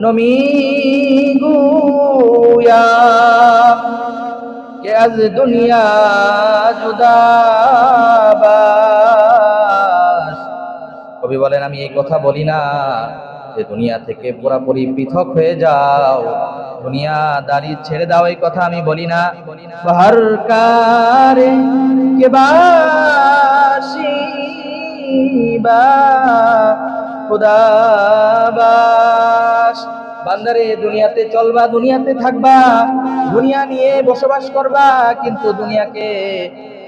नमी गुया कि आज दुनिया जुदाबास। কবি বলেন আমি এই কথা বলি না যে দুনিয়া থেকে পুরোপুরি পৃথক হয়ে যাও, দুনিয়াদারি ছেড়ে দাও, এই কথা আমি বলি না। বাহার কারে কে বাসি বা খুদাবাস। বান্দারে দুনিয়াতে চলবা, দুনিয়াতে থাকবা, দুনিয়া নিয়ে বসবাস করবা, কিন্তু দুনিয়াকে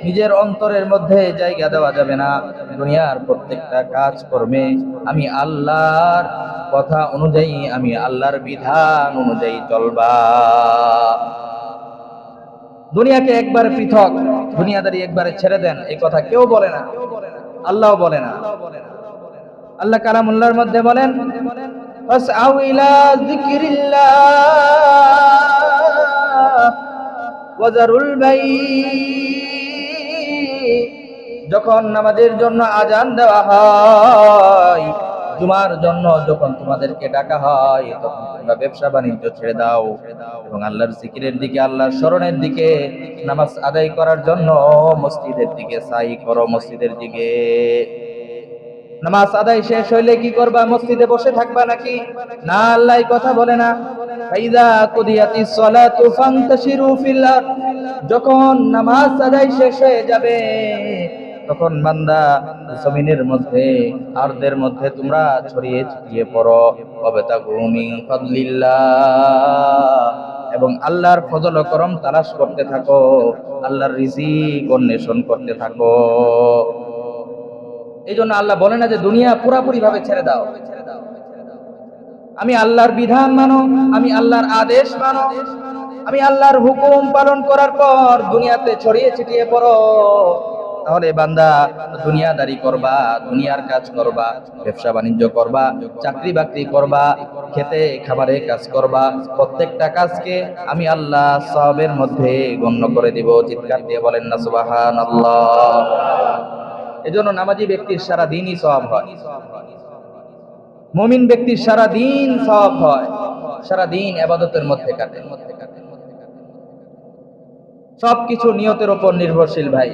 নিজের অন্তরের মধ্যে জায়গা দেওয়া যাবে না। দুনিয়ার প্রত্যেকটা কাজ কর্মে আমি আল্লাহর কথা অনুযায়ী, আমি আল্লাহর বিধান অনুযায়ী চলবা। দুনিয়াকে একবার পৃথক, দুনিয়াদারি একবারে ছেড়ে দেন, এই কথা কেউ বলে না, আল্লাহও বলে না। আল্লাহ কালামুল্লাহর মধ্যে বলেন ফাসআউ ইলা যিকরিল্লাহ ওয়া যারুল বাই। যখন নামাজের জন্য আজান দেওয়া হয়, জুমার জন্য যখন তোমাদেরকে ডাকা হয়, তখন তোমরা ব্যবসা বাণিজ্য ছেড়ে দাও এবং আল্লাহর জিকিরের দিকে, আল্লাহর স্মরণের দিকে, নামাজ আদায় করার জন্য মসজিদের দিকে সাই করো, মসজিদের দিকে। নামাজ আদায় শেষ হইলে কি করবা? মসজিদে বসে থাকবা নাকি? না, আল্লাহ কথা বলে না। ফাইদা কুদিয়াতিস সালাতু ফান্তাশিরু ফিল আরদ। যখন নামাজ আদায় শেষ হয়ে যাবে, তখন বান্দা জমিনের মধ্যে, আরদের মধ্যে তোমরা ছড়িয়ে ছিটিয়ে পড়ো। ওয়াবতাগু মিন ফাদলিল্লাহ, এবং আল্লাহর ফজল ও করম তালাশ করতে থাকো, আল্লাহর রিজিক অন্বেষণ করতে থাকো। এই জন্য আল্লাহ বলে না যে দুনিয়া পুরাপুরি ভাবে ছেড়ে দাও, আমি আল্লাহর বিধান মানো, আমি আল্লাহর আদেশ মানো, আমি আল্লাহর হুকুম পালন করার পর দুনিয়াতে ছড়িয়ে ছিটিয়ে পড়ো। তাহলে বান্দা দুনিয়াদারি করবা, দুনিয়ার কাজ করবা, ব্যবসা বাণিজ্য করবা, চাকরি বাকরি করবা, খেতে খাবারে কাজ করবা, প্রত্যেকটা কাজকে আমি আল্লাহ সওয়াবের মধ্যে গণ্য করে দিব। চিৎকার দিয়ে বলেন না সুবহানাল্লাহ। এজন্য নামাজি ব্যক্তির সারা দিনই সওয়াব হয়, মুমিন ব্যক্তির সারা দিন সওয়াব হয়, সারা দিন ইবাদতের মধ্যে কাটে। সবকিছু নিয়তের উপর নির্ভরশীল ভাই।